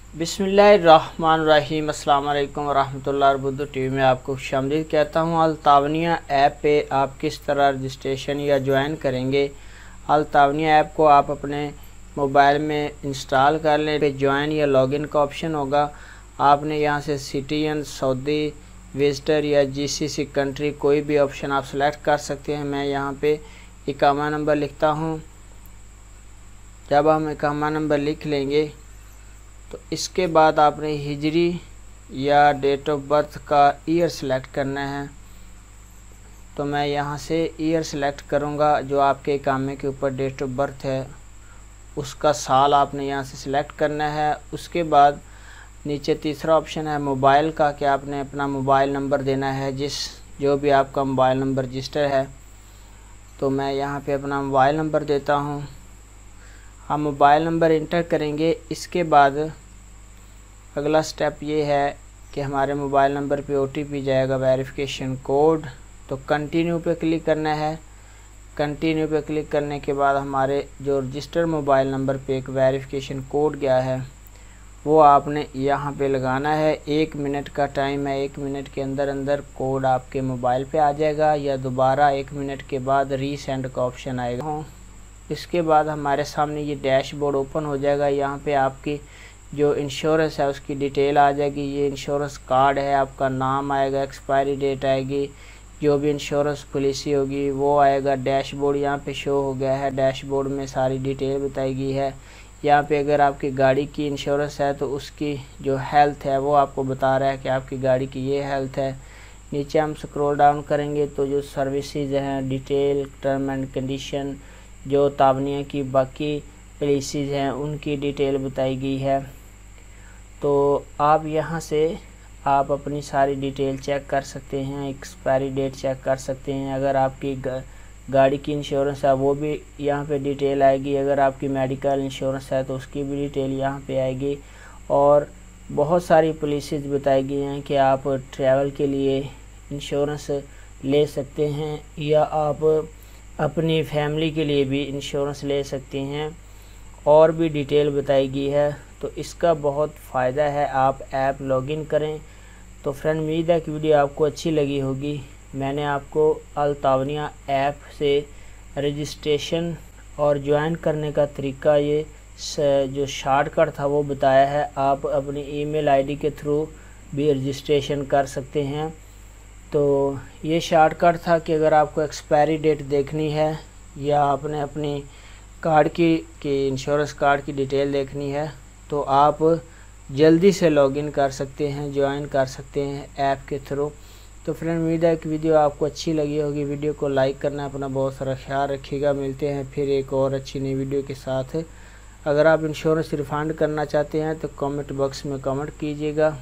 बिस्मिल्लाहिर्रहमानिर्रहीम। अस्सलाम वालेकुम वरहमतुल्लाहि बुद्ध टीवी में आपको खुशामदीद कहता हूँ। अलतावनिया ऐप पे आप किस तरह रजिस्ट्रेशन या ज्वाइन करेंगे। अलतावनिया ऐप को आप अपने मोबाइल में इंस्टॉल कर लें। पे ज्वाइन या लॉगिन का ऑप्शन होगा। आपने यहाँ से सिटीजन, सऊदी, विजिटर या जीसीसी कंट्री कोई भी ऑप्शन आप सेलेक्ट कर सकते हैं। मैं यहाँ पे इकामा नंबर लिखता हूँ। जब हम इकामा नंबर लिख लेंगे तो इसके बाद आपने हिजरी या डेट ऑफ बर्थ का ईयर सेलेक्ट करना है। तो मैं यहाँ से ईयर सेलेक्ट करूँगा। जो आपके इकामे के ऊपर डेट ऑफ बर्थ है उसका साल आपने यहाँ से सिलेक्ट करना है। उसके बाद नीचे तीसरा ऑप्शन है मोबाइल का, कि आपने अपना मोबाइल नंबर देना है, जो भी आपका मोबाइल नंबर रजिस्टर है। तो मैं यहाँ पे अपना मोबाइल नंबर देता हूँ। हम मोबाइल नंबर इंटर करेंगे। इसके बाद अगला स्टेप ये है कि हमारे मोबाइल नंबर पे ओटीपी जाएगा, वेरिफिकेशन कोड। तो कंटिन्यू पे क्लिक करना है। कंटिन्यू पे क्लिक करने के बाद हमारे जो रजिस्टर मोबाइल नंबर पे एक वेरिफिकेशन कोड गया है वो आपने यहाँ पे लगाना है। 1 मिनट का टाइम है। 1 मिनट के अंदर अंदर कोड आपके मोबाइल पे आ जाएगा, या दोबारा 1 मिनट के बाद रीसेंड का ऑप्शन आएगा। इसके बाद हमारे सामने ये डैशबोर्ड ओपन हो जाएगा। यहाँ पे आपकी जो इंश्योरेंस है उसकी डिटेल आ जाएगी। ये इंश्योरेंस कार्ड है, आपका नाम आएगा, एक्सपायरी डेट आएगी, जो भी इंश्योरेंस पॉलिसी होगी वो आएगा। डैशबोर्ड यहाँ पे शो हो गया है। डैशबोर्ड में सारी डिटेल बताई गई है। यहाँ पे अगर आपकी गाड़ी की इंश्योरेंस है तो उसकी जो हेल्थ है वो आपको बता रहा है कि आपकी गाड़ी की ये हेल्थ है। नीचे हम स्क्रॉल डाउन करेंगे तो जो सर्विसेज हैं, डिटेल, टर्म एंड कंडीशन, जो तावनिया की बाकी पॉलिसीज़ हैं उनकी डिटेल बताई गई है। तो आप यहाँ से आप अपनी सारी डिटेल चेक कर सकते हैं, एक्सपायरी डेट चेक कर सकते हैं। अगर आपकी गाड़ी की इंश्योरेंस है वो भी यहाँ पे डिटेल आएगी। अगर आपकी मेडिकल इंश्योरेंस है तो उसकी भी डिटेल यहाँ पे आएगी। और बहुत सारी पॉलिसीज़ बताई गई हैं कि आप ट्रैवल के लिए इंश्योरेंस ले सकते हैं, या आप अपनी फैमिली के लिए भी इंश्योरेंस ले सकते हैं। और भी डिटेल बताई गई है। तो इसका बहुत फ़ायदा है। आप ऐप लॉगिन करें। तो फ्रेंड, उम्मीद है कि वीडियो आपको अच्छी लगी होगी। मैंने आपको अलतावनिया ऐप से रजिस्ट्रेशन और ज्वाइन करने का तरीका, ये जो शॉर्टकट था वो बताया है। आप अपनी ईमेल आईडी के थ्रू भी रजिस्ट्रेशन कर सकते हैं। तो ये शॉर्टकट था कि अगर आपको एक्सपायरी डेट देखनी है या आपने अपनी कार्ड की इंश्योरेंस कार्ड की डिटेल देखनी है तो आप जल्दी से लॉगिन कर सकते हैं, ज्वाइन कर सकते हैं ऐप के थ्रू। तो फ्रेंड, उम्मीद है कि वीडियो आपको अच्छी लगी होगी। वीडियो को लाइक करना, अपना बहुत सारा ख्याल रखिएगा। मिलते हैं फिर एक और अच्छी नई वीडियो के साथ। अगर आप इंश्योरेंस रिफ़ंड करना चाहते हैं तो कमेंट बॉक्स में कमेंट कीजिएगा।